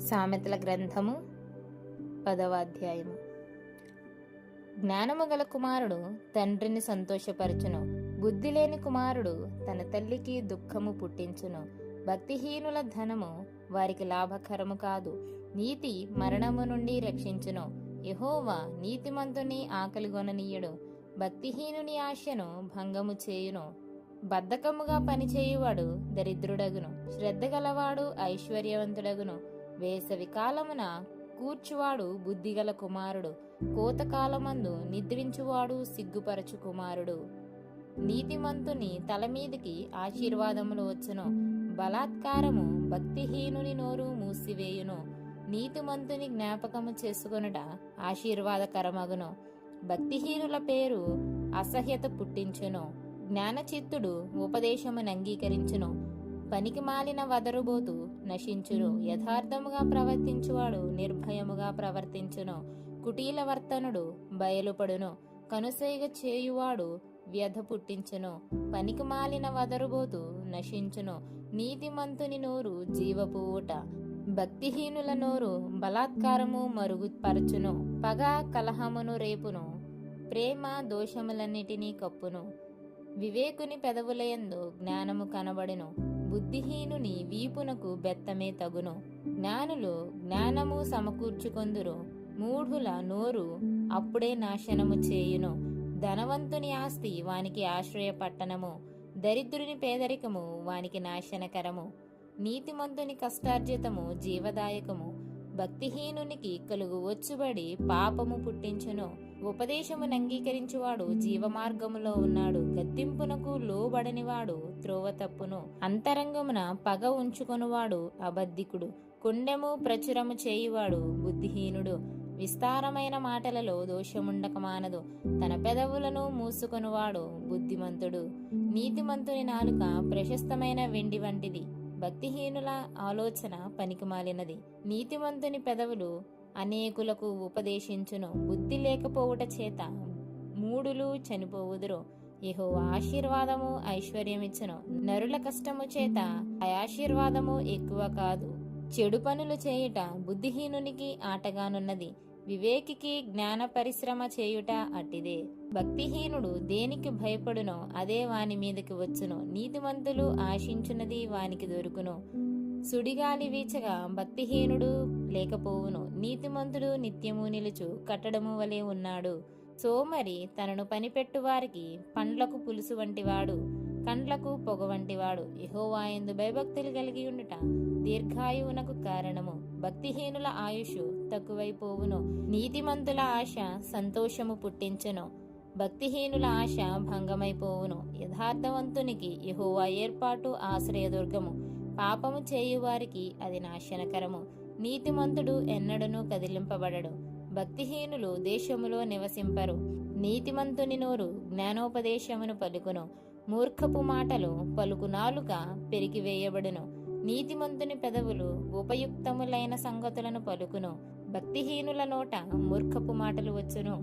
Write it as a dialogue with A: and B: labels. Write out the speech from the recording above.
A: సామెతల గ్రంథము 10వ అధ్యాయము. జ్ఞానము గల కుమారుడు తండ్రిని సంతోషపరచును, బుద్ధి లేని కుమారుడు తన తల్లికి దుఃఖము పుట్టించును. భక్తిహీనుల ధనము వారికి లాభకరము కాదు, నీతి మరణము నుండి రక్షించును. యెహోవా నీతిమంతుని ఆకలిగొననీయుడు, భక్తిహీనుని ఆశను భంగము చేయును. బద్ధకముగా పనిచేయువాడు దరిద్రుడగును, శ్రద్ధ గలవాడు ఐశ్వర్యవంతుడగును. వేసవి కాలమున కూర్చువాడు బుద్ధిగల కుమారుడు, కోతకాలమందు నిద్రించువాడు సిగ్గుపరచు కుమారుడు. నీతిమంతుని తల మీదికి ఆశీర్వాదములు వచ్చును, బలాత్కారము భక్తిహీనుని నోరు మూసివేయును. నీతిమంతుని జ్ఞాపకము చేసుకొనుట ఆశీర్వాదకరమగును, భక్తిహీనుల పేరు అసహ్యత పుట్టించును. జ్ఞానచిత్తుడు ఉపదేశమును అంగీకరించును, పనికి మాలిన వదరుబోతు నశించును. యథార్థముగా ప్రవర్తించువాడు నిర్భయముగా ప్రవర్తించును, కుటీల వర్తనుడు బయలుపడును. కనుసైగ చేయువాడు వ్యధ పుట్టించును, పనికి మాలిన వదరుబోతు నశించును. నీతిమంతుని నోరు జీవపు ఊట, భక్తిహీనుల నోరు బలాత్కారము మరుగుపరచును. పగ కలహమును రేపును, ప్రేమ దోషములన్నిటినీ కప్పును. వివేకుని పెదవులయందు జ్ఞానము కనబడును, బుద్ధిహీనుని వీపునకు బెత్తమే తగును. జ్ఞానులు జ్ఞానము సమకూర్చుకొందురు, మూఢుల నోరు అప్పుడే నాశనము చేయును. ధనవంతుని ఆస్తి వానికి ఆశ్రయ పట్టణము, దరిద్రుని పేదరికము వానికి నాశనకరము. నీతిమంతుని కష్టార్జితము జీవదాయకము, భక్తిహీనునికి కలుగు వచ్చుబడి పాపము పుట్టించును. ఉపదేశమును అంగీకరించువాడు జీవమార్గములో ఉన్నాడు, గద్దింపునకు లోబడనివాడు త్రోవ తప్పును. అంతరంగమున పగ ఉంచుకొనువాడు అబద్ధికుడు, కొండెము ప్రచురము చేయువాడు బుద్ధిహీనుడు. విస్తారమైన మాటలలో దోషముండక మానదు, తన పెదవులను మూసుకొనువాడు బుద్ధిమంతుడు. నీతిమంతుని నాలుక ప్రశస్తమైన వెండి వంటిది, భక్తిహీనుల ఆలోచన పనికిమాలినది. నీతిమంతుని పెదవులు అనేకులకు ఉపదేశించును, బుద్ధి లేకపోవుట చేత మూడులు చనిపోవుదురు. యెహోవా ఆశీర్వాదము ఐశ్వర్యమిచ్చును, నరుల కష్టము చేత ఆశీర్వాదము ఎక్కువ కాదు. చెడు పనులు చేయుట బుద్ధిహీనునికి ఆటగానున్నది, వివేకికి జ్ఞాన పరిశ్రమ చేయుట అట్టిదే. భక్తిహీనుడు దేనికి భయపడునో అదే వాని మీదకి వచ్చును, నీతిమంతులు ఆశించున్నది వానికి దొరుకును. సుడిగాలి వీచగా భక్తిహీనుడు లేకపోవును, నీతిమంతుడు నిత్యము నిలుచు కట్టడము వలె ఉన్నాడు. సోమరి తనను పనిపెట్టు వారికి పండ్లకు పులుసు వంటివాడు, కండ్లకు పొగ వంటివాడు. యెహోవాయందు భయభక్తులు కలిగి ఉండుట దీర్ఘాయువునకు కారణము, భక్తిహీనుల ఆయుషు తక్కువైపోవును. నీతిమంతుల ఆశ సంతోషము పుట్టించును, భక్తిహీనుల ఆశ భంగమైపోవును. యథార్థవంతునికి యెహోవా ఏర్పాటు ఆశ్రయదుర్గము, పాపము చేయువారికి అది నాశనకరము. నీతిమంతుడు ఎన్నడనూ కదిలింపబడడు, భక్తిహీనులు దేశములో నివసింపరు. నీతిమంతుని నోరు జ్ఞానోపదేశమును పలుకును, మూర్ఖపు మాటలు పలుకు నాలుక పెరికివేయబడును. నీతిమంతుని పెదవులు ఉపయుక్తములైన సంగతులను పలుకును, భక్తిహీనుల నోట మూర్ఖపు మాటలు వచ్చును.